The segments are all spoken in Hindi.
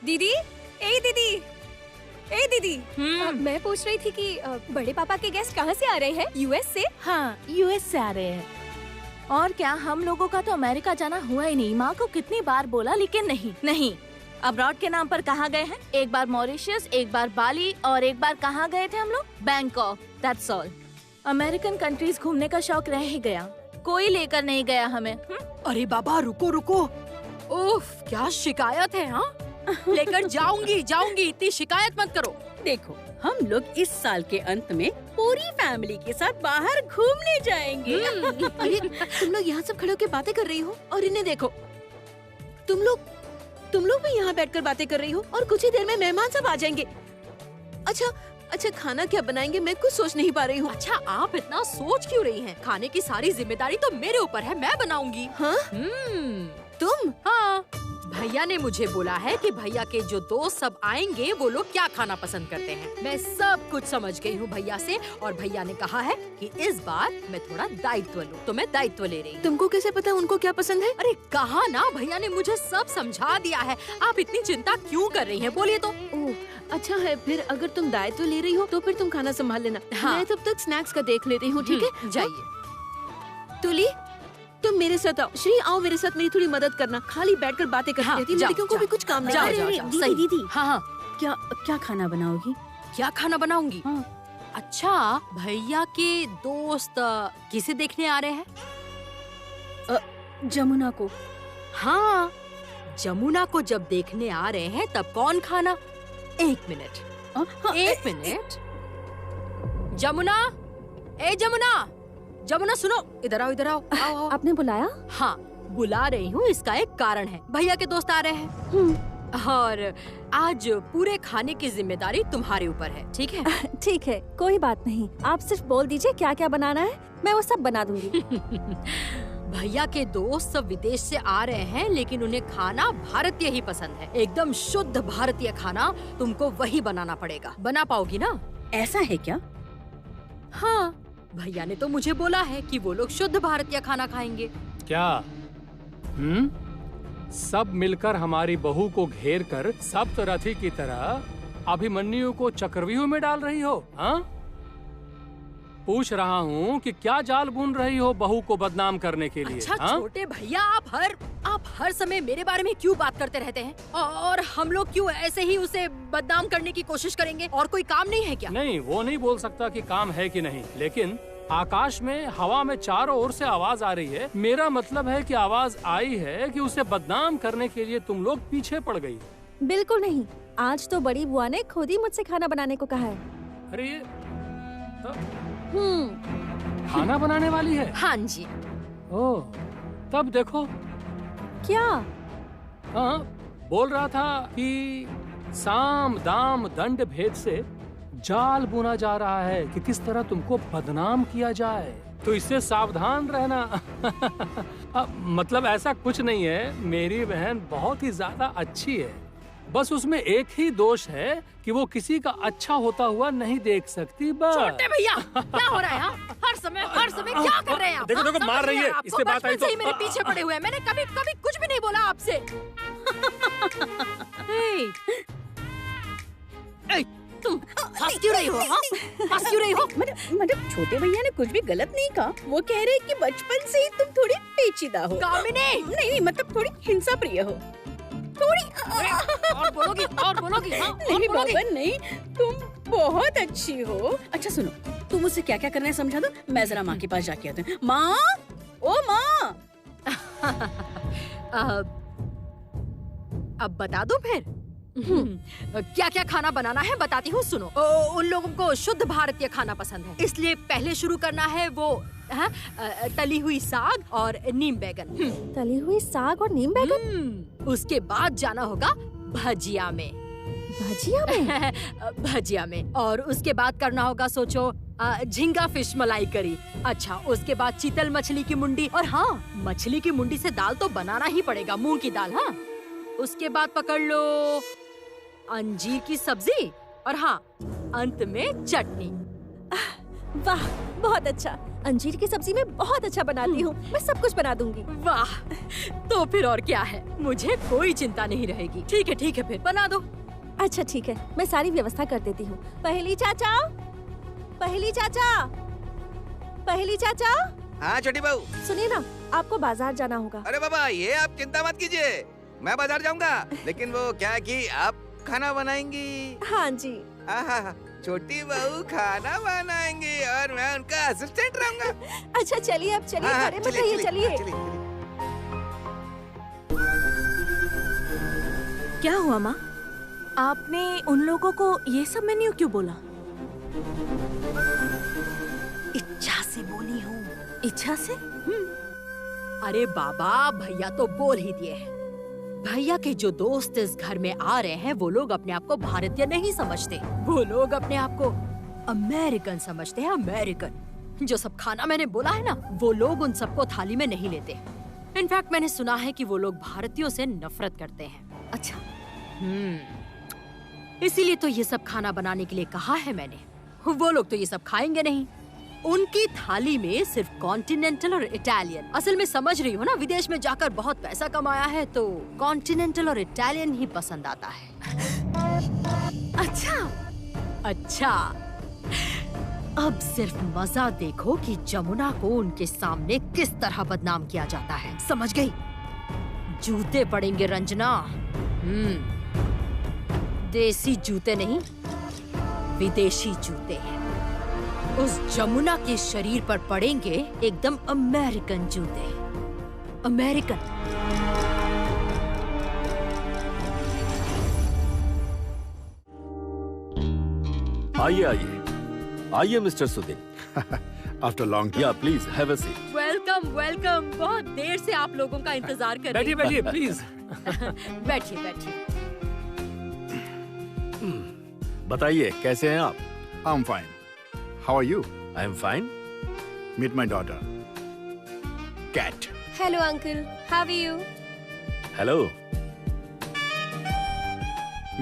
दीदी, ए दीदी, ए दीदी, मैं पूछ रही थी कि बड़े पापा के गेस्ट कहाँ से आ रहे हैं? यूएस से? हाँ, यूएस से आ रहे हैं। और क्या, हम लोगों का तो अमेरिका जाना हुआ ही नहीं। माँ को कितनी बार बोला लेकिन नहीं। अब्रॉड के नाम पर कहाँ गए हैं? एक बार मॉरिशस, एक बार बाली और एक बार कहाँ गए थे हम लोग? Bangkok. That's all. American countries घूमने का शौक रह ही गया, कोई लेकर नहीं गया हमें। अरे बाबा रुको, उफ, क्या शिकायत है। हाँ, लेकर जाऊंगी, इतनी शिकायत मत करो। देखो, हम लोग इस साल के अंत में पूरी फैमिली के साथ बाहर घूमने जाएंगे। अरे तुम लोग यहाँ सब खड़े होकर बातें कर रही हो और इन्हें देखो। तुम लोग भी यहाँ बैठकर बातें कर रही हो और कुछ ही देर में मेहमान सब आ जाएंगे। अच्छा, खाना क्या बनाएंगे मैं कुछ सोच नहीं पा रही हूँ। अच्छा, आप इतना सोच क्यों रही हैं? खाने की सारी जिम्मेदारी तो मेरे ऊपर है, मैं बनाऊंगी। हाँ? तुम? हाँ, भैया ने मुझे बोला है कि भैया के जो दोस्त सब आएंगे वो लोग क्या खाना पसंद करते हैं। मैं सब कुछ समझ गई हूँ भैया से, और भैया ने कहा है कि इस बार मैं थोड़ा दायित्व लूँ, तो मैं दायित्व ले रही हूँ। तुमको कैसे पता उनको क्या पसंद है? अरे कहा ना, भैया ने मुझे सब समझा दिया है। आप इतनी चिंता क्यों कर रही हैं? बोलिए तो। ओह, अच्छा है, फिर अगर तुम दायित्व ले रही हो तो फिर तुम खाना संभाल लेना। हाँ। मैं तब तक स्नैक्स का देख लेती हूँ, ठीक है? जाइए। तुली, तुम मेरे साथ आओ। श्री, आओ मेरे साथ, मेरी थोड़ी मदद करना। खाली बैठकर बातें करती रहती है, लड़कियों को भी कुछ काम नहीं। जाओ। सही दीदी, हाँ, क्या खाना बनाओगी? क्या खाना बनाऊंगी? हाँ। अच्छा, भैया के दोस्त किसे देखने आ रहे हैं? जमुना को। हाँ, जमुना को जब देखने आ रहे हैं तब कौन खाना? एक मिनट। जमुना, जमुना सुनो, इधर आओ। आपने बुलाया? हाँ, बुला रही हूँ, इसका एक कारण है। भैया के दोस्त आ रहे हैं और आज पूरे खाने की जिम्मेदारी तुम्हारे ऊपर है, ठीक है? ठीक है, कोई बात नहीं। आप सिर्फ बोल दीजिए क्या क्या बनाना है, मैं वो सब बना दूंगी। भैया के दोस्त सब विदेश से आ रहे हैं, लेकिन उन्हें खाना भारतीय ही पसंद है। एकदम शुद्ध भारतीय खाना, तुमको वही बनाना पड़ेगा। बना पाओगी ना? ऐसा है क्या? हाँ, भैया ने तो मुझे बोला है कि वो लोग शुद्ध भारतीय खाना खाएंगे। क्या? सब मिलकर हमारी बहू को घेर कर सप्तरथी की तरह अभिमन्यु को चक्रव्यूह में डाल रही हो? हाँ? पूछ रहा हूँ कि क्या जाल बुन रही हो बहू को बदनाम करने के लिए? अच्छा, हाँ? छोटे भैया, आप हर समय मेरे बारे में क्यों बात करते रहते हैं? और हम लोग क्यों ऐसे ही उसे बदनाम करने की कोशिश करेंगे? और कोई काम नहीं है क्या? नहीं, वो नहीं बोल सकता कि काम है कि नहीं, लेकिन आकाश में, हवा में चारों ओर से आवाज आ रही है। मेरा मतलब है कि आवाज आई है कि उसे बदनाम करने के लिए तुम लोग पीछे पड़ गई। बिल्कुल नहीं, आज तो बड़ी बुआ ने खुद ही मुझसे खाना बनाने को कहा है। अरे ये खाना बनाने वाली है? हाँ जी। ओह, तब देखो। क्या? हाँ, बोल रहा था कि साम दाम दंड भेद से जाल बुना जा रहा है कि किस तरह तुमको बदनाम किया जाए, तो इससे सावधान रहना। मतलब ऐसा कुछ नहीं है, मेरी बहन बहुत ही ज्यादा अच्छी है। बस उसमें एक ही दोष है कि वो किसी का अच्छा होता हुआ नहीं देख सकती। बस। छोटे भैया, क्या हो रहा है? हर समय क्या कर रहे हैं आप? देखो मार रही है, इससे बात आई तो। ही मेरे पीछे पड़े हुए हैं। मैंने कभी कुछ भी नहीं बोला आपसे। तुम हंस क्यों रही हो? हंस क्यों रही हो? मतलब छोटे भैया ने कुछ भी गलत नहीं कहा। वो कह रहे कि बचपन से ही तुम थोड़ी पेचीदा हो। कामिनी! नहीं, मतलब थोड़ी हिंसा प्रिय हो। थोड़ी और बोलोगी? हाँ, नहीं बाबा, नहीं, तुम बहुत अच्छी हो। अच्छा सुनो, तुम मुझसे क्या क्या करना है समझा दो, मैं जरा माँ के पास जाके आती हूँ। माँ, ओ माँ। अब बता दो फिर। क्या क्या खाना बनाना है बताती हूँ, सुनो। उन लोगों को शुद्ध भारतीय खाना पसंद है, इसलिए पहले शुरू करना है वो तली हुई साग और नीम बैगन। तली हुई साग और नीम बैगन? उसके बाद जाना होगा भजिया में। भजिया में। और उसके बाद करना होगा, सोचो, झींगा फिश मलाई करी। अच्छा, उसके बाद चीतल मछली की मुंडी। और हाँ, मछली की मुंडी से दाल तो बनाना ही पड़ेगा, मूंग की दाल। हाँ, उसके बाद पकड़ लो अंजीर की सब्जी, और हाँ, अंत में चटनी। वाह, बहुत अच्छा। अंजीर की सब्जी मैं बहुत अच्छा बनाती हूँ। मैं सब कुछ बना दूंगी। वाह, तो फिर और क्या है, मुझे कोई चिंता नहीं रहेगी। ठीक है फिर बना दो। अच्छा ठीक है, मैं सारी व्यवस्था कर देती हूँ। पहली चाचा, पहली चाचा, पहली चाचा। हाँ छोटी बहू। सुनिए ना, आपको बाजार जाना होगा। अरे बाबा, ये आप चिंता मत कीजिए, मैं बाजार जाऊंगा। लेकिन वो क्या है कि आप खाना बनाएंगी। हाँ जी। हाँ, छोटी बहू खाना बनाएंगी और मैं उनका असिस्टेंट रहूंगा। अच्छा चलिए, अब चलिए, हाँ, खड़े मत रहिए, चलिए। क्या हुआ माँ? आपने उन लोगों को ये सब मेन्यू क्यों बोला? इच्छा से बोली हूँ। इच्छा से? अरे बाबा, भैया तो बोल ही दिए हैं। भैया के जो दोस्त इस घर में आ रहे हैं वो लोग अपने आप को भारतीय नहीं समझते, वो लोग अपने आप को अमेरिकन समझते हैं। अमेरिकन। जो सब खाना मैंने बोला है ना, वो लोग उन सबको थाली में नहीं लेते। इनफैक्ट मैंने सुना है कि वो लोग भारतीयों से नफरत करते हैं। अच्छा। इसीलिए तो ये सब खाना बनाने के लिए कहा है मैंने। वो लोग तो ये सब खाएंगे नहीं। उनकी थाली में सिर्फ कॉन्टिनेंटल और इटालियन। असल में समझ रही हो ना, विदेश में जाकर बहुत पैसा कमाया है तो कॉन्टिनेंटल और इटालियन ही पसंद आता है। अच्छा, अब सिर्फ मजा देखो कि जमुना को उनके सामने किस तरह बदनाम किया जाता है। समझ गई? जूते पड़ेंगे रंजना। देसी जूते नहीं, विदेशी जूते हैं। उस जमुना के शरीर पर पड़ेंगे एकदम अमेरिकन जूते। अमेरिकन। आइए mister Sudin. After long time. या please have a seat. Welcome. बहुत देर से आप लोगों का इंतजार कर रही बैठिए प्लीज। बैठिए। बताइए कैसे हैं आप? I'm fine. How are you? I am fine. Meet my daughter, Cat. Hello uncle, how are you? Hello.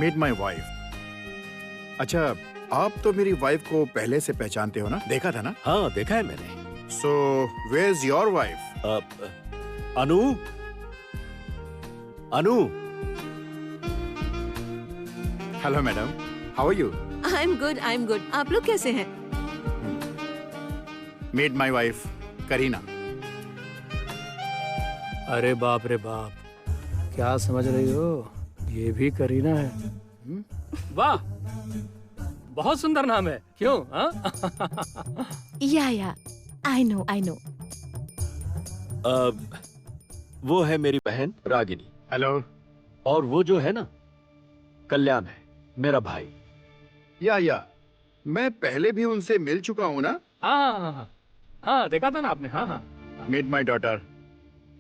Meet my wife. अच्छा, आप तो मेरी वाइफ को पहले से पहचानते हो ना? देखा था ना? हाँ, देखा है मैंने। So, where's your wife? Anu. Hello, madam. How are you? I am good. आप लोग कैसे हैं? Meet my wife, Karina. अरे बाप रे बाप, क्या समझ रही हो, ये भी करीना है। वाह, बहुत सुंदर नाम है। क्यों? या आई नो। वो है मेरी बहन रागिनी। Hello. और वो जो है ना, कल्याण है मेरा भाई। या मैं पहले भी उनसे मिल चुका हूँ ना? हाँ, देखा था ना आपने। हाँ। Meet my daughter,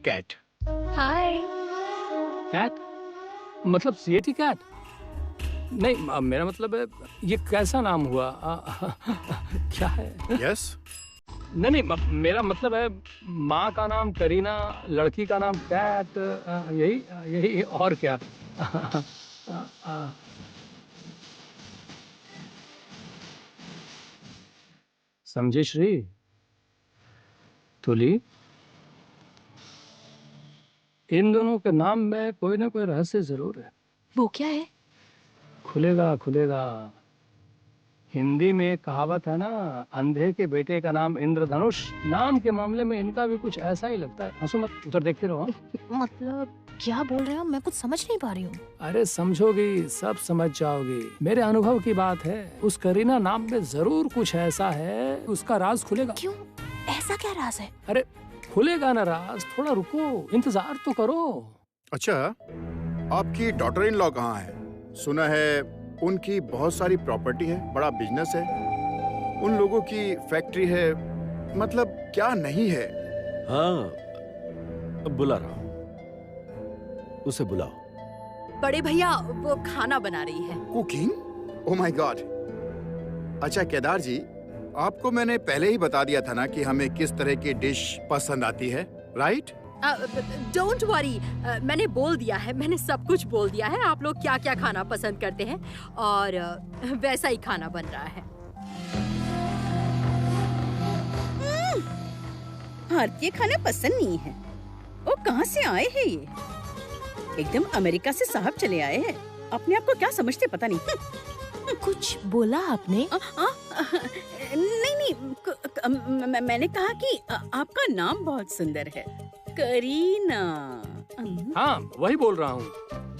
Cat. Hi. Cat मतलब सीएटी कैट? नहीं, मेरा मतलब है ये कैसा नाम हुआ? क्या है? Yes. नहीं, मेरा मतलब है माँ का नाम करीना, लड़की का नाम कैट, यही और क्या? समझे श्री? तुली, इन दोनों के नाम में कोई ना कोई रहस्य जरूर है। वो क्या है? खुलेगा। हिंदी में कहावत है ना, अंधे के बेटे का नाम इंद्रधनुष। नाम के मामले में इनका भी कुछ ऐसा ही लगता है। हंसो मत, उधर देखते रहो। मतलब क्या बोल रहे हो? मैं कुछ समझ नहीं पा रही हूँ। अरे समझोगी, सब समझ जाओगी। मेरे अनुभव की बात है। उस करीना नाम में जरूर कुछ ऐसा है, उसका राज खुलेगा। क्यों? ऐसा क्या राज है? अरे खुलेगा ना राज, थोड़ा रुको, इंतजार तो करो। अच्छा, आपकी डॉटर इन लॉ कहाँ है? सुना है उनकी बहुत सारी प्रॉपर्टी है, बड़ा बिजनेस है, उन लोगों की फैक्ट्री है, मतलब क्या नहीं है? हाँ, अब बुला रहा हूँ, उसे बुलाओ। बड़े भैया वो खाना बना रही है। कुकिंग? Oh my God. अच्छा केदार जी, आपको मैंने पहले ही बता दिया था ना कि हमें किस तरह की डिश पसंद आती है, राइट? डोंट वरी, मैंने बोल दिया है, मैंने सब कुछ बोल दिया है। आप लोग क्या क्या खाना पसंद करते हैं और वैसा ही खाना बन रहा है। भारतीय खाना पसंद नहीं है। वो कहाँ से आए हैं ये? एकदम अमेरिका से साहब चले आए हैं। अपने आप को क्या समझते पता नहीं। कुछ बोला आपने? नहीं, मैंने कहा कि आपका नाम बहुत सुंदर है, करीना। हाँ, वही बोल रहा हूँ।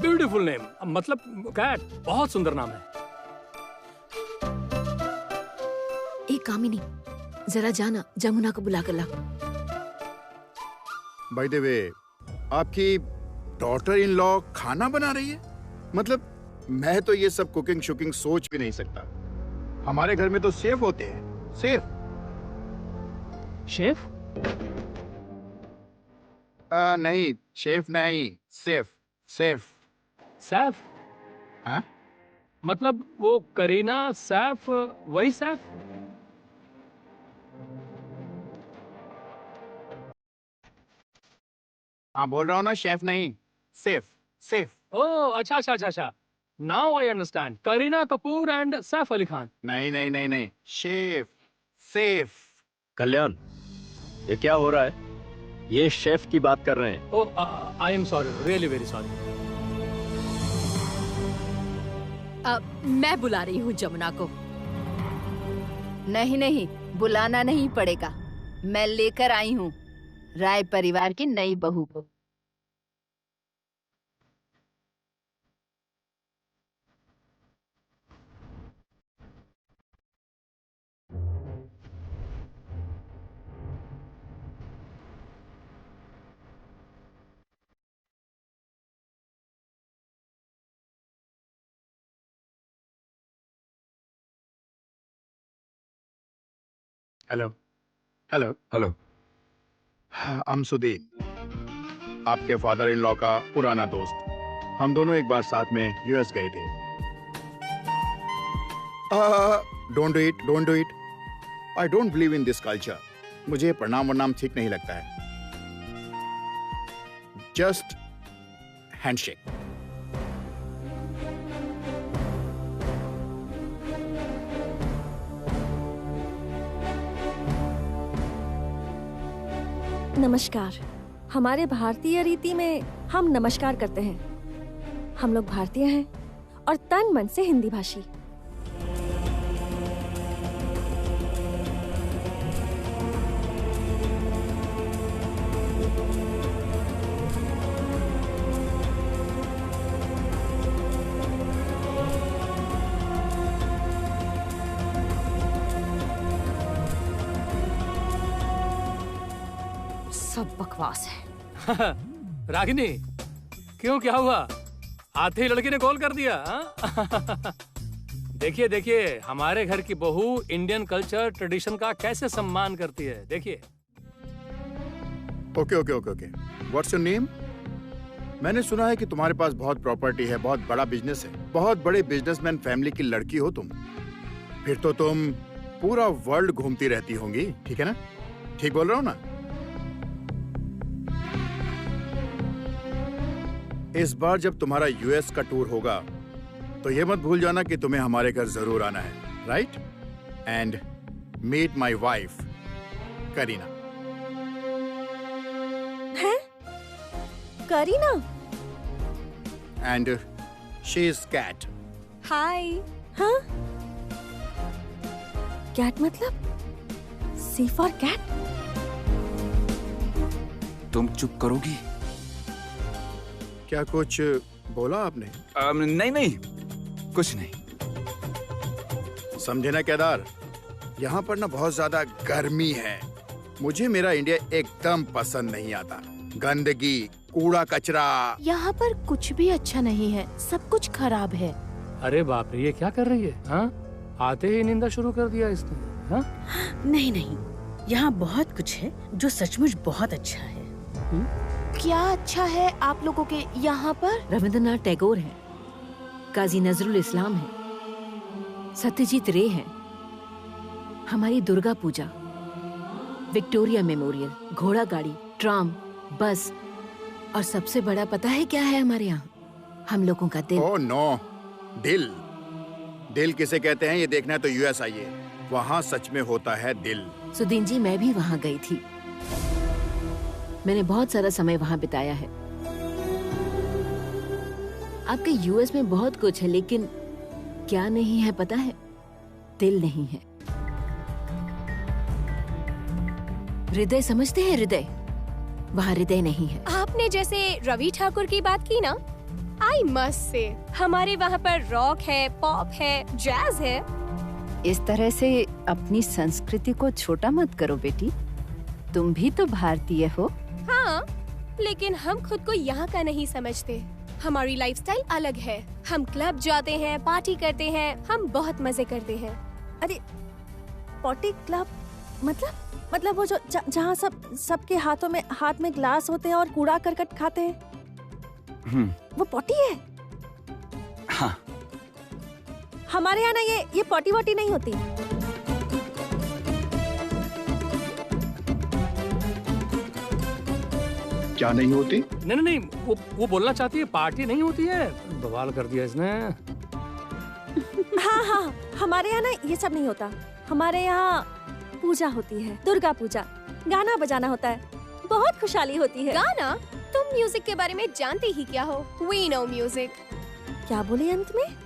ब्यूटीफुल नेम, मतलब कैट, बहुत सुंदर नाम है। एक कामिनी, जरा जाना, जमुना को बुला कर ला। बाय द वे, आपकी डॉटर इन लॉ खाना बना रही है? मतलब मैं तो ये सब कुकिंग शुकिंग सोच भी नहीं सकता। हमारे घर में तो शेफ होते हैं। शेफ? शेफ? नहीं, शेफ नहीं, सेफ। सेफ। सैफ? हाँ? मतलब वो करीना सैफ, वही सैफ? हाँ, बोल रहा हूँ ना, शेफ नहीं, सेफ। सेफ। ओह, अच्छा। Now I understand. Kareena Kapoor and Saif Ali Khan. नहीं, शेफ, सेफ। कल्याण, ये क्या हो रहा है? ये शेफ की बात कर रहे हैं। Oh, I am sorry, really very sorry. मैं बुला रही हूँ जमुना को। नहीं, बुलाना नहीं पड़ेगा। मैं लेकर आई हूँ राय परिवार की नई बहू को। हेलो। आई एम सुदीप, आपके फादर इन लॉ का पुराना दोस्त। हम दोनों एक बार साथ में यूएस गए थे। Don't do it. I don't believe in this culture. मुझे प्रणाम वरनाम ठीक नहीं लगता है। Just handshake. नमस्कार। हमारे भारतीय रीति में हम नमस्कार करते हैं। हम लोग भारतीय हैं और तन मन से हिंदी भाषी। सब बकवास है। रागिनी, क्यों, क्या हुआ? आते ही लड़की ने कॉल कर दिया? देखिए, हमारे घर की बहू इंडियन कल्चर ट्रेडिशन का कैसे सम्मान करती है। देखिए। ओके। What's your name? मैंने सुना है कि तुम्हारे पास बहुत प्रॉपर्टी है, बहुत बड़ा बिजनेस है, बहुत बड़े बिजनेसमैन फैमिली की लड़की हो तुम। फिर तो तुम पूरा वर्ल्ड घूमती रहती होंगी, ठीक है ना? ठीक बोल रहा हूँ ना? इस बार जब तुम्हारा यूएस का टूर होगा तो ये मत भूल जाना कि तुम्हें हमारे घर जरूर आना है, right? And meet my wife Kareena. है? Kareena? And she is Kat. Hi. हाँ? कैट मतलब? C for cat? तुम चुप करोगी? क्या कुछ बोला आपने? नहीं, कुछ नहीं। समझे ना केदार, यहाँ पर ना बहुत ज्यादा गर्मी है। मुझे मेरा इंडिया एकदम पसंद नहीं आता। गंदगी, कूड़ा कचरा। यहाँ पर कुछ भी अच्छा नहीं है, सब कुछ खराब है। अरे बाप रे, ये क्या कर रही है? हाँ, आते ही निंदा शुरू कर दिया इसने। हाँ? नहीं, यहाँ बहुत कुछ है जो सचमुच बहुत अच्छा है। क्या अच्छा है आप लोगों के यहाँ पर? रविंद्रनाथ टैगोर हैं, काजी नजरुल इस्लाम है, सत्यजीत रे हैं, हमारी दुर्गा पूजा, विक्टोरिया मेमोरियल, घोड़ा गाड़ी, ट्राम, बस, और सबसे बड़ा पता है क्या है हमारे यहाँ? हम लोगों का दिल। ओह नो, दिल। दिल किसे कहते हैं ये देखना है तो यूएस आइए, वहाँ सच में होता है दिल। सुदीन जी, मैं भी वहाँ गई थी। मैंने बहुत सारा समय वहाँ बिताया है। आपके यूएस में बहुत कुछ है, लेकिन क्या नहीं है पता है? दिल नहीं है। हृदय समझते हैं? हृदय, वहाँ हृदय नहीं है। आपने जैसे रवि ठाकुर की बात की ना, आई मस्ट से हमारे वहाँ पर रॉक है, पॉप है, जैज है। इस तरह से अपनी संस्कृति को छोटा मत करो बेटी, तुम भी तो भारतीय हो। हाँ, लेकिन हम खुद को यहाँ का नहीं समझते। हमारी लाइफस्टाइल अलग है। हम क्लब जाते हैं, पार्टी करते हैं, हम बहुत मजे करते हैं। अरे पॉटी क्लब मतलब वो जो जहाँ सबके हाथ में ग्लास होते हैं और कूड़ा करकट खाते हैं, वो पॉटी है। हाँ। हमारे यहाँ ना ये पॉटी वॉटी नहीं होती। क्या नहीं होती? नहीं, वो बोलना चाहती है पार्टी नहीं होती है। बवाल कर दिया इसने। हाँ, हमारे यहाँ ना ये सब नहीं होता। हमारे यहाँ पूजा होती है, दुर्गा पूजा, गाना बजाना होता है, बहुत खुशहाली होती है। गाना? तुम म्यूजिक के बारे में जानते ही क्या हो? We know music। क्या बोले अंत में?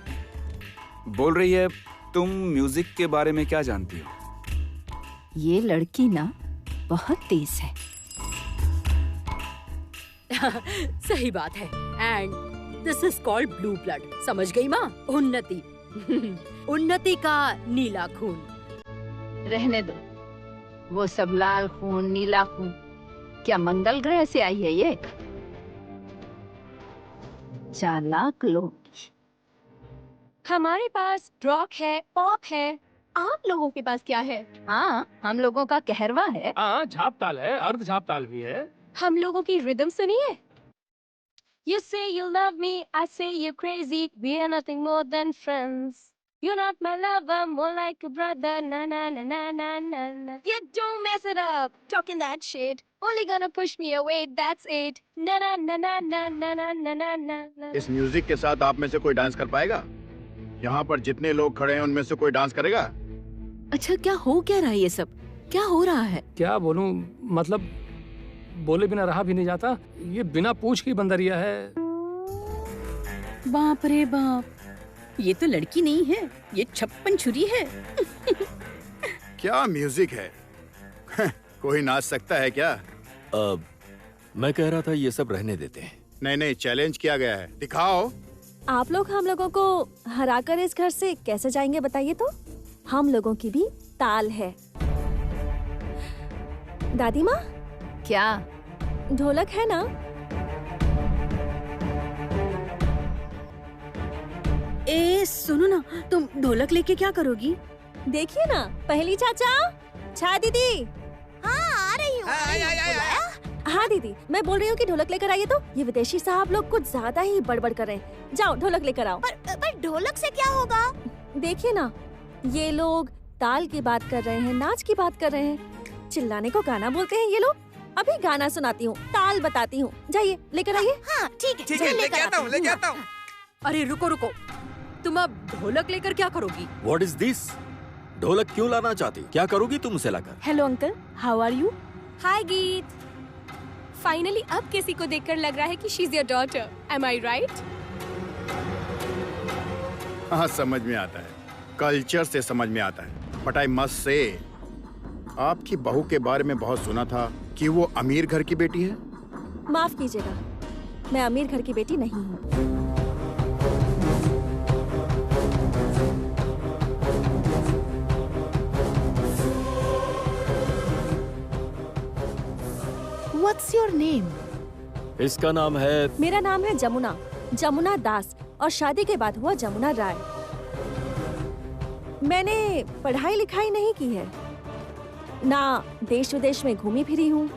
बोल रही है तुम म्यूजिक के बारे में क्या जानती हो? ये लड़की ना बहुत तेज है। सही बात है। And this is called blue blood. समझ गई माँ? उन्नति। उन्नति का नीला खून। रहने दो, वो सब लाल खून, नीला खून, क्या मंगल ग्रह से आई है ये? चालाक लोग। हमारे पास रॉक है, पॉप है। आप लोगों के पास क्या है? हाँ, हम लोगों का कहरवा है। हाँ, झाप ताल है, अर्ध झाप ताल भी है। हम लोगों की रिदम सुनिए। You say you love me, I say you're crazy. We are nothing more than friends. You're not my lover, more like a brother. Na na na na na na na. Yeah, don't mess it up, talking that shit. Only gonna push me away, that's it. Na na na na na na na na na na. इस म्यूजिक के साथ आप में से कोई डांस कर पाएगा? यहाँ पर जितने लोग खड़े हैं उनमें से कोई डांस करेगा? अच्छा, क्या हो क्या रहा है ये सब? क्या हो रहा है? क्या बोलूं, मतलब बोले बिना रहा भी नहीं जाता। ये बिना पूछ की बंदरिया है। बाप रे बाप, ये तो लड़की नहीं है, ये 56 छुरी है। क्या म्यूजिक है? कोई नाच सकता है क्या? मैं कह रहा था ये सब रहने देते हैं। नहीं, चैलेंज किया गया है, दिखाओ। आप लोग हम लोगों को हराकर इस घर से कैसे जाएंगे बताइए तो? हम लोगों की भी ताल है। दादी माँ, क्या ढोलक है ना? ए सुनो ना, तुम ढोलक लेके क्या करोगी? देखिए ना, पहली चाचा, छा दीदी। हाँ, आ रही हूँ। हाँ दीदी, मैं बोल रही हूँ कि ढोलक लेकर आइए तो। ये विदेशी साहब लोग कुछ ज्यादा ही बड़बड़ कर रहे हैं। जाओ ढोलक लेकर आओ। पर ढोलक से क्या होगा? देखिए ना, ये लोग ताल की बात कर रहे हैं, नाच की बात कर रहे हैं। चिल्लाने को गाना बोलते हैं ये लोग। अभी गाना सुनाती हूँ, ताल बताती हूँ। जाइए लेकर आइए। हाँ ठीक है, लेके आता हूँ। अरे रुको, तुम अब ढोलक लेकर क्या करोगी? What is this? ढोलक क्यों लाना चाहती? क्या करोगी तुम उसे लाकर? Hello uncle, how are you? Hi Geet. Finally अब किसी को देखकर लग रहा है कि she is your daughter. Am I right? हाँ, समझ में आता है, कल्चर से समझ में आता है। बट आई मस्ट से, आपकी बहू के बारे में बहुत सुना था कि वो अमीर घर की बेटी है। माफ कीजिएगा, मैं अमीर घर की बेटी नहीं हूँ। What's your name? इसका नाम है, मेरा नाम है जमुना दास, और शादी के बाद हुआ जमुना राय। मैंने पढ़ाई लिखाई नहीं की है, ना देश विदेश में घूमी फिरी हूँ।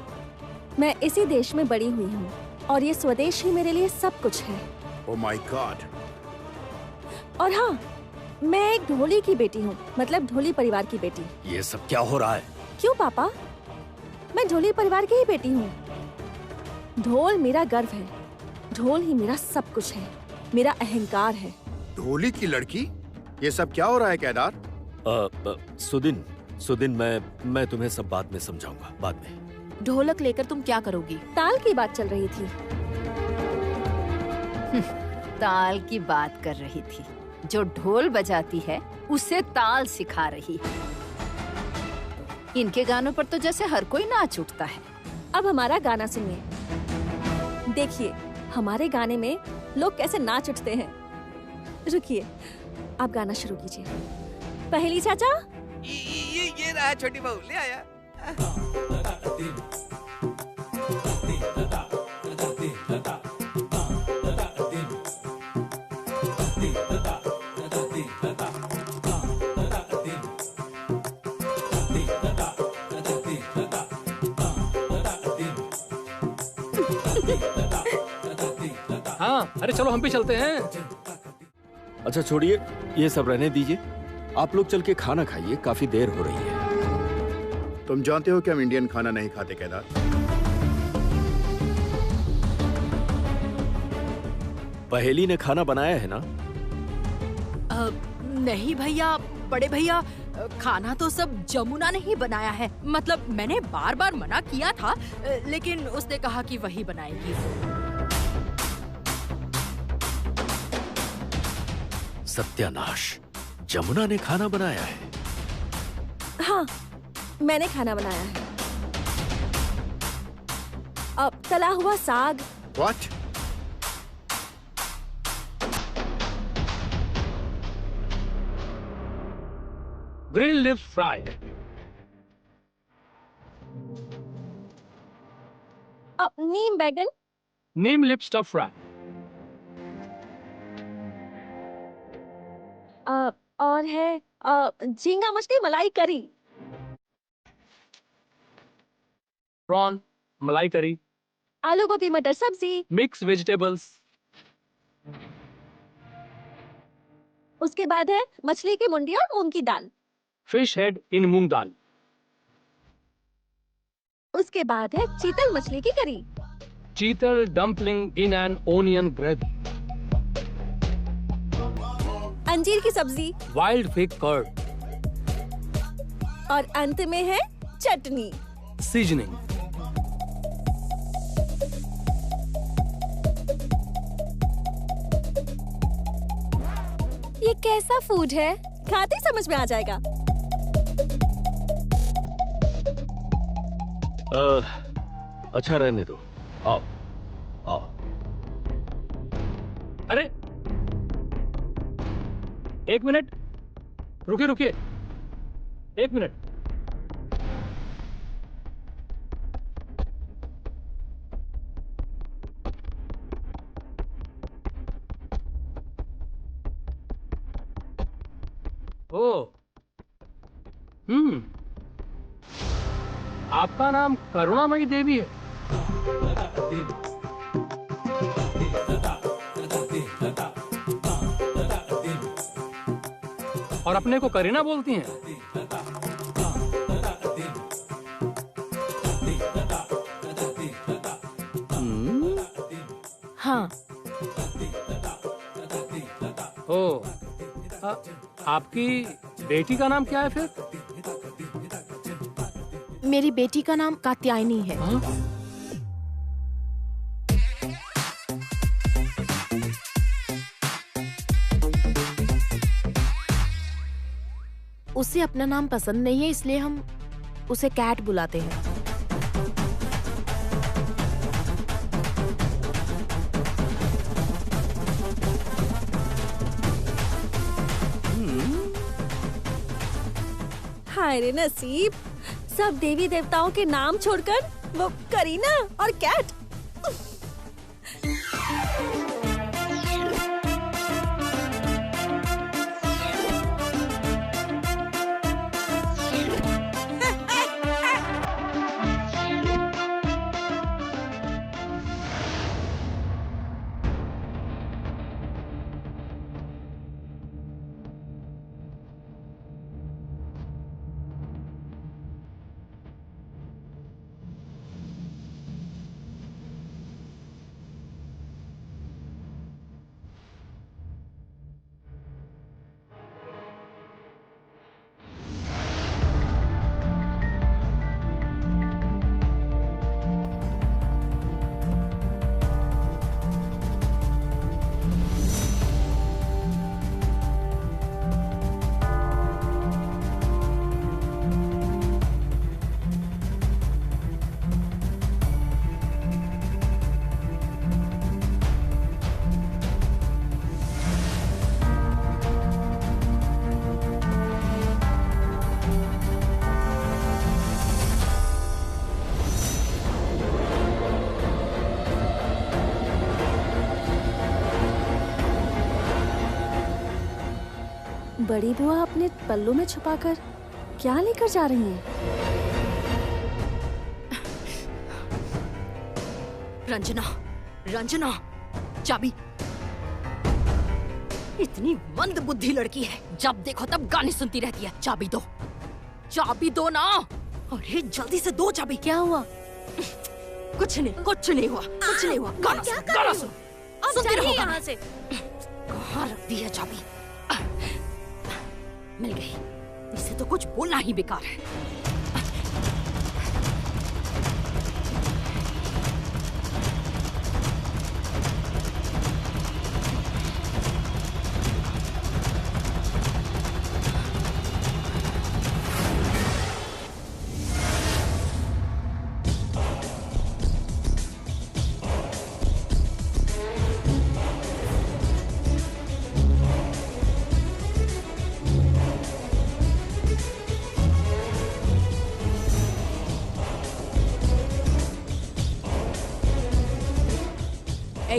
मैं इसी देश में बड़ी हुई हूँ और ये स्वदेश ही मेरे लिए सब कुछ है। Oh my God! और हाँ, मैं एक ढोली की बेटी हूँ, मतलब ढोली परिवार की बेटी। ये सब क्या हो रहा है? क्यों पापा? मैं ढोली परिवार की ही बेटी हूँ। ढोल मेरा गर्व है, ढोल ही मेरा सब कुछ है, मेरा अहंकार है। ढोली की लड़की? ये सब क्या हो रहा है केदार? सुदिन, मैं तुम्हें सब बाद में समझाऊंगा, बाद में। ढोलक लेकर तुम क्या करोगी? ताल की बात चल रही थी। ताल की बात कर रही थी। जो ढोल बजाती है उसे ताल सिखा रही है। इनके गानों पर तो जैसे हर कोई नाच उठता है। अब हमारा गाना सुनिए। देखिए हमारे गाने में लोग कैसे नाच उठते हैं। रुकिए, आप गाना शुरू कीजिए। पहली चाचा। ये रहा छोटी बहू, ले आया। हाँ, अरे चलो हम भी चलते हैं। अच्छा छोड़िए, ये सब रहने दीजिए। आप लोग चल के खाना खाइए, काफी देर हो रही है। तुम जानते हो कि हम इंडियन खाना नहीं खाते केदार। पहेली ने खाना बनाया है ना? नहीं भैया, बड़े भैया, खाना तो सब जमुना ने ही बनाया है। मतलब मैंने बार बार मना किया था, लेकिन उसने कहा कि वही बनाएगी। सत्यानाश, जमुना ने खाना बनाया है। हाँ, मैंने खाना बनाया है। अब तला हुआ साग। What? Grill lips fry. नीम बैगन। नीम लिप स्टफ फ्राई। और है झींगा मछली मलाई करी। प्रॉन मलाई करी। आलू गोभी मटर सब्जी। Mix vegetables. उसके बाद है मछली की मुंडी और मूंग की दाल। फिश हेड इन मूंग दाल। उसके बाद है चीतल मछली की करी। Chital dumpling in an onion gravy. अंजीर की सब्जी। Wild fig curd. और अंत में है चटनी। सीजनिंग। ये कैसा फूड है? खाते ही समझ में आ जाएगा। अच्छा रहने दो। आओ आओ। अरे एक मिनट, रुकिए रुकिए, एक मिनट। ओ, आपका नाम करुणामयी देवी है? और अपने को करीना बोलती हैं? हाँ। ओ, आपकी बेटी का नाम क्या है फिर? मेरी बेटी का नाम कात्यायनी है। हाँ? उसे अपना नाम पसंद नहीं है, इसलिए हम उसे कैट बुलाते हैं। हाय रे नसीब, सब देवी देवताओं के नाम छोड़कर वो करीना और कैट। बड़ी बुआ अपने पल्लू में छुपाकर क्या लेकर जा रही हैं? रंजना, रंजना, चाबी। इतनी मंद बुद्धि लड़की है, जब देखो तब गाने सुनती रहती है। चाबी दो, चाबी दो ना। अरे जल्दी से दो चाबी। क्या हुआ? कुछ नहीं, कुछ नहीं हुआ, कुछ नहीं हुआ। गाना सुन, गाना सुन। सुनती रहो गाना। यहाँ से। कहाँ रख दी है चाबी? मिल गई। इसे तो कुछ बोलना ही बेकार है।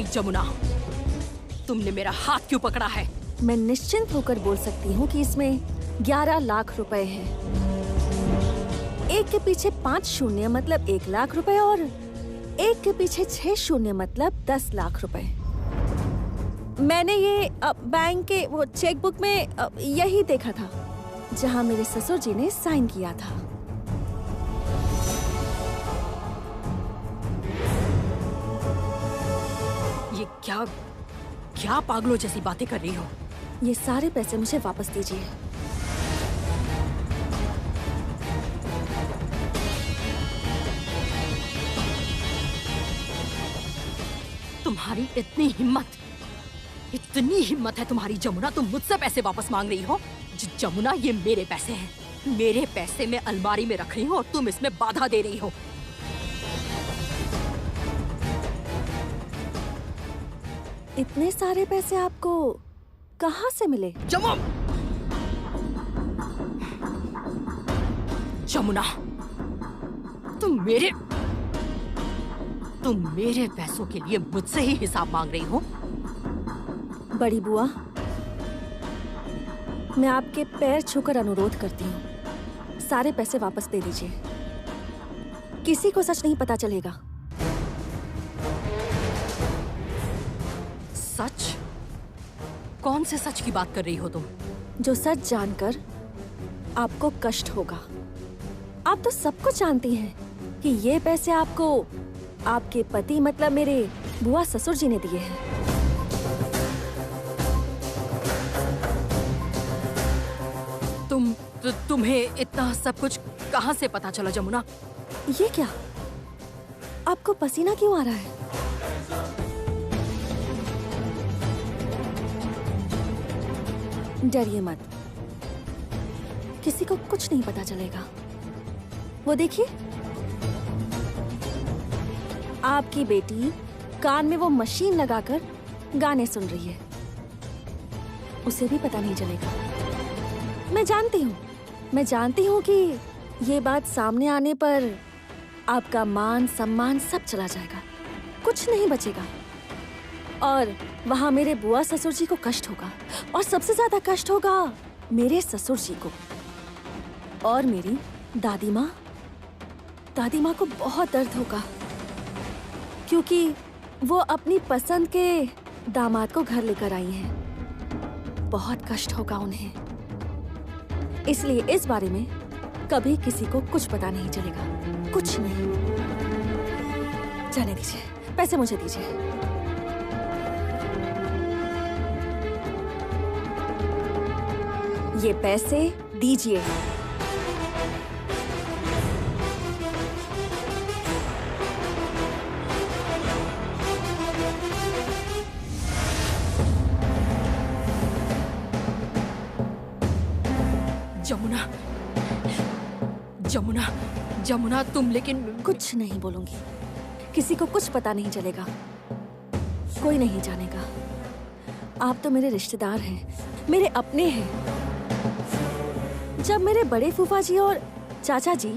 जमुना, तुमने मेरा हाथ क्यों पकड़ा है? मैं निश्चिंत होकर बोल सकती हूँ कि इसमें 11 लाख रुपए हैं। एक के पीछे 5 शून्य मतलब 1 लाख रुपए और एक के पीछे 6 शून्य मतलब 10 लाख रुपए। मैंने ये बैंक के वो चेकबुक में यही देखा था जहाँ मेरे ससुर जी ने साइन किया था। ये क्या क्या पागलों जैसी बातें कर रही हो? ये सारे पैसे मुझे वापस दीजिए। तुम्हारी इतनी हिम्मत है तुम्हारी जमुना, तुम मुझसे पैसे वापस मांग रही हो? जमुना, ये मेरे पैसे हैं। मेरे पैसे मैं अलमारी में रख रही हूँ और तुम इसमें बाधा दे रही हो। इतने सारे पैसे आपको कहाँ से मिले? जमुना, तुम मेरे पैसों के लिए मुझसे ही हिसाब मांग रही हो? बड़ी बुआ, मैं आपके पैर छूकर अनुरोध करती हूँ, सारे पैसे वापस दे दीजिए। किसी को सच नहीं पता चलेगा। सच? कौन से सच की बात कर रही हो तुम? जो सच जानकर आपको कष्ट होगा। आप तो सब कुछ जानती हैं कि ये पैसे आपको आपके पति मतलब मेरे बुआ ससुर जी ने दिए हैं। तुम्हें इतना सब कुछ कहाँ से पता चला जमुना? ये क्या? आपको पसीना क्यों आ रहा है? डरिए मत, किसी को कुछ नहीं पता चलेगा। वो देखिए, आपकी बेटी कान में वो मशीन लगाकर गाने सुन रही है। उसे भी पता नहीं चलेगा। मैं जानती हूँ कि ये बात सामने आने पर आपका मान सम्मान सब चला जाएगा, कुछ नहीं बचेगा। और वहाँ मेरे बुआ ससुर जी को कष्ट होगा, और सबसे ज्यादा कष्ट होगा मेरे ससुर जी को। और मेरी दादी माँ को बहुत दर्द होगा, क्योंकि वो अपनी पसंद के दामाद को घर लेकर आई हैं। बहुत कष्ट होगा उन्हें। इसलिए इस बारे में कभी किसी को कुछ पता नहीं चलेगा, कुछ नहीं। जाने दीजिए, पैसे मुझे दीजिए। ये पैसे दीजिए। जमुना, तुम लेकिन कुछ नहीं बोलूंगी। किसी को कुछ पता नहीं चलेगा, कोई नहीं जानेगा। आप तो मेरे रिश्तेदार हैं, मेरे अपने हैं। जब मेरे बड़े फूफा जी और चाचा जी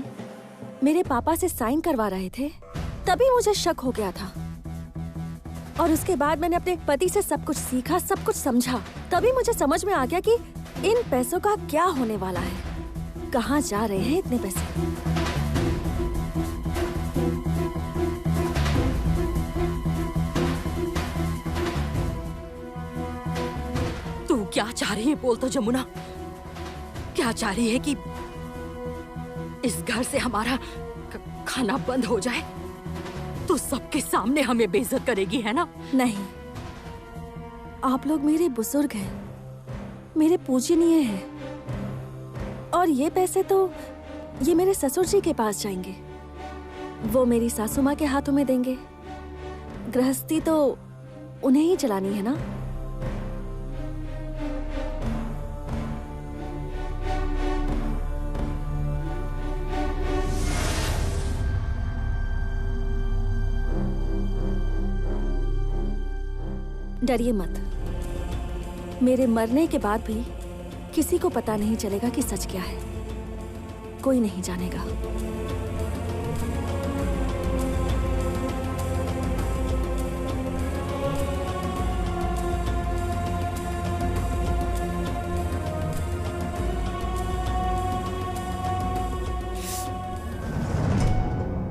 मेरे पापा से साइन करवा रहे थे, तभी मुझे शक हो गया था। और उसके बाद मैंने अपने पति से सब कुछ सीखा, सब कुछ समझा। तभी मुझे समझ में आ गया कि इन पैसों का क्या होने वाला है? कहाँ जा रहे हैं इतने पैसे? तू क्या चाह रही है बोल तो जमुना। क्या चाह रही है कि इस घर से हमारा खाना बंद हो जाए? तू सबके सामने हमें बेइज्जत करेगी, है ना? नहीं, आप लोग मेरे बुजुर्ग हैं, मेरे पूजनीय हैं, और ये पैसे तो ये मेरे ससुर जी के पास जाएंगे। वो मेरी सासू माँ के हाथों में देंगे। गृहस्थी तो उन्हें ही चलानी है ना। डरिए मत, मेरे मरने के बाद भी किसी को पता नहीं चलेगा कि सच क्या है। कोई नहीं जानेगा।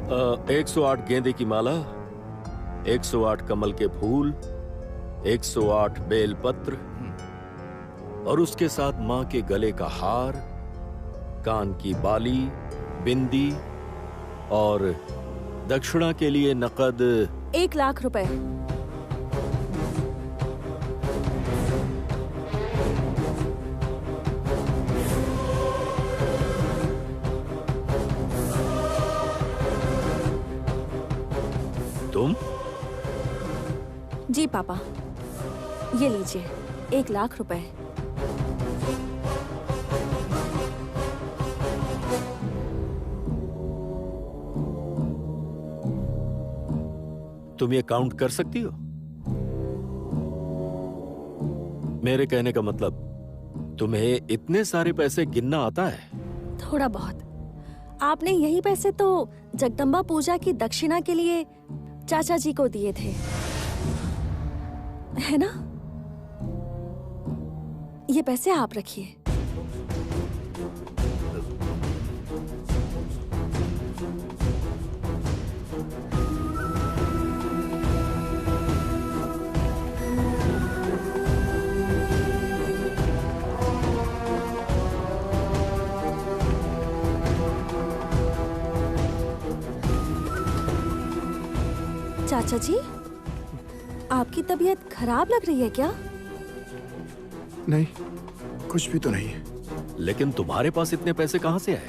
अ, 108 गेंदे की माला, 108 कमल के फूल, 108 बेलपत्र और उसके साथ मां के गले का हार, कान की बाली, बिंदी और दक्षिणा के लिए नकद 1 लाख रुपए। तुम? जी पापा, ये लीजिए 1 लाख रुपए। तुम ये काउंट कर सकती हो? मेरे कहने का मतलब, तुम्हें इतने सारे पैसे गिनना आता है? थोड़ा बहुत। आपने यही पैसे तो जगदम्बा पूजा की दक्षिणा के लिए चाचा जी को दिए थे, है ना? ये पैसे आप रखिए। चाचा जी, आपकी तबीयत खराब लग रही है क्या? नहीं, कुछ भी तो नहीं है। लेकिन तुम्हारे पास इतने पैसे कहां से आए?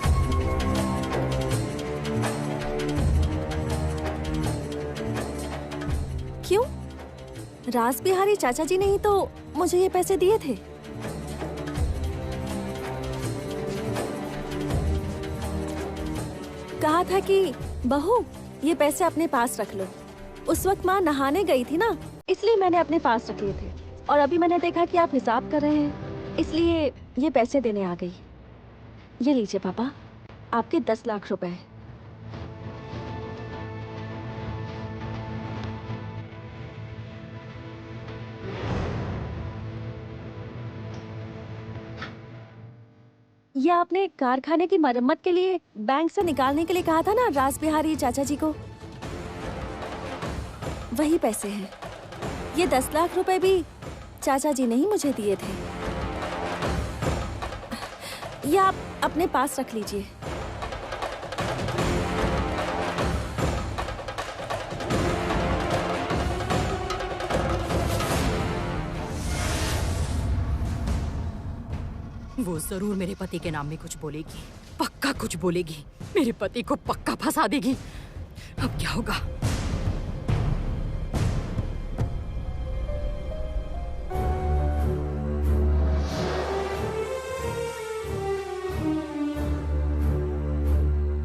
क्यों? रास बिहारी चाचा जी ने ही तो मुझे ये पैसे दिए थे। कहा था कि बहू, ये पैसे अपने पास रख लो। उस वक्त माँ नहाने गई थी ना, इसलिए मैंने अपने पास रख लिए थे। और अभी मैंने देखा कि आप हिसाब कर रहे हैं, इसलिए ये पैसे देने आ गई। ये लीजिए पापा, आपके 10 लाख रुपए। ये आपने कारखाने की मरम्मत के लिए बैंक से निकालने के लिए कहा था ना रास बिहारी चाचा जी को, वही पैसे हैं। ये 10 लाख रुपए भी चाचा जी ने ही मुझे दिए थे। ये आप अपने पास रख लीजिए। वो जरूर मेरे पति के नाम में कुछ बोलेगी, पक्का कुछ बोलेगी। मेरे पति को पक्का फंसा देगी। अब क्या होगा?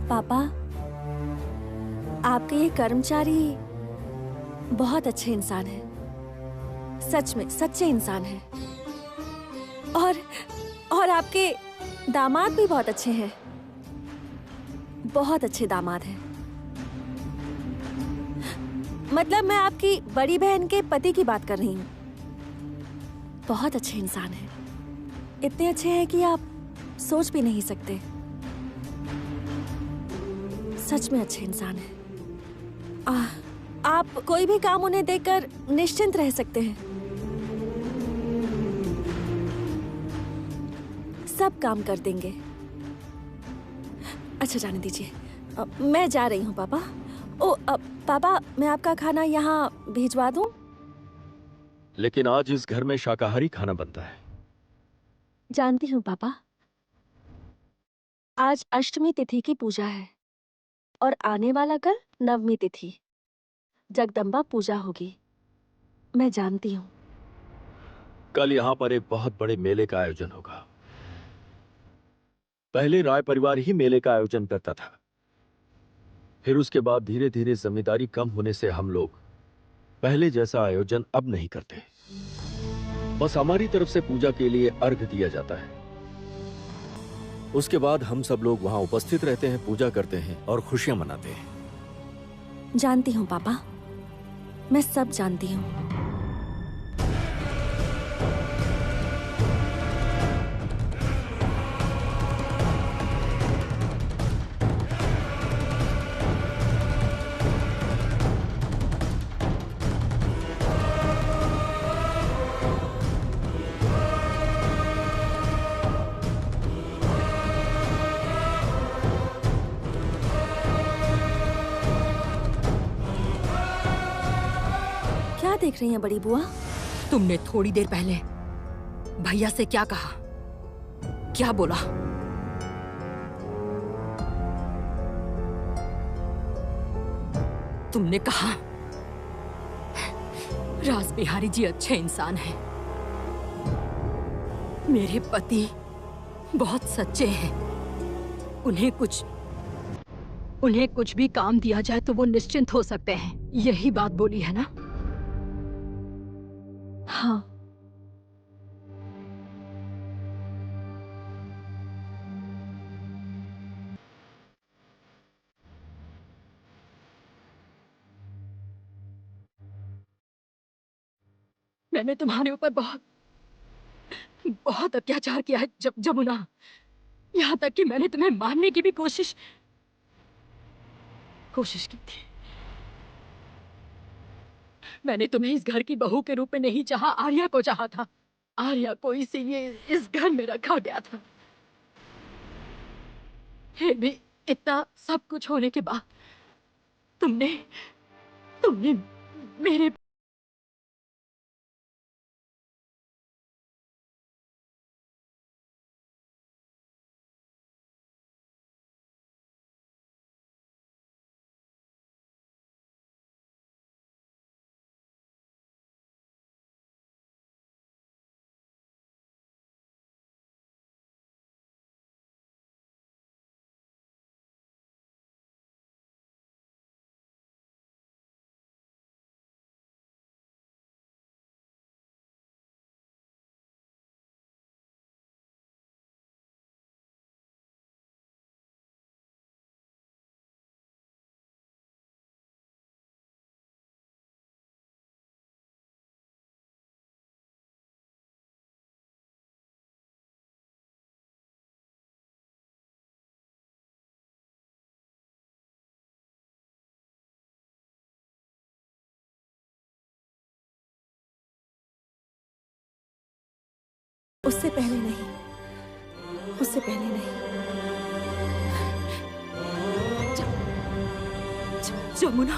पापा, आपके ये कर्मचारी बहुत अच्छे इंसान हैं। सच में सच्चे इंसान हैं। और आपके दामाद भी बहुत अच्छे हैं। बहुत अच्छे दामाद हैं। मतलब मैं आपकी बड़ी बहन के पति की बात कर रही हूँ। बहुत अच्छे इंसान हैं। इतने अच्छे हैं कि आप सोच भी नहीं सकते। सच में अच्छे इंसान हैं। आप कोई भी काम उन्हें देकर निश्चिंत रह सकते हैं। सब काम कर देंगे। अच्छा जाने दीजिए, मैं जा रही हूँ पापा। पापा, मैं आपका खाना यहाँ भिजवा दूँ? लेकिन आज इस घर में शाकाहारी खाना बनता है। जानती हूँ पापा, आज अष्टमी तिथि की पूजा है और आने वाला कल नवमी तिथि, जगदम्बा पूजा होगी। मैं जानती हूँ। कल यहाँ पर एक बहुत बड़े मेले का आयोजन होगा। पहले राय परिवार ही मेले का आयोजन करता था, फिर उसके बाद धीरे धीरे जिम्मेदारी कम होने से हम लोग पहले जैसा आयोजन अब नहीं करते। बस हमारी तरफ से पूजा के लिए अर्घ दिया जाता है। उसके बाद हम सब लोग वहां उपस्थित रहते हैं, पूजा करते हैं और खुशियां मनाते हैं। जानती हूँ पापा, मैं सब जानती हूँ। देख रही हैं बड़ी बुआ? तुमने थोड़ी देर पहले भैया से क्या कहा? क्या बोला? तुमने कहा राज बिहारी जी अच्छे इंसान हैं, मेरे पति बहुत सच्चे हैं, उन्हें कुछ भी काम दिया जाए तो वो निश्चिंत हो सकते हैं। यही बात बोली है ना? हाँ। मैंने तुम्हारे ऊपर बहुत अत्याचार किया है जमुना, यहाँ तक कि मैंने तुम्हें मारने की भी कोशिश की थी। मैंने तुम्हें इस घर की बहू के रूप में नहीं चाहा, आर्या को चाहा था। आर्या को इसीलिए इस घर में रखा गया था। फिर भी इतना सब कुछ होने के बाद तुमने मेरे उससे पहले नहीं। जमुना,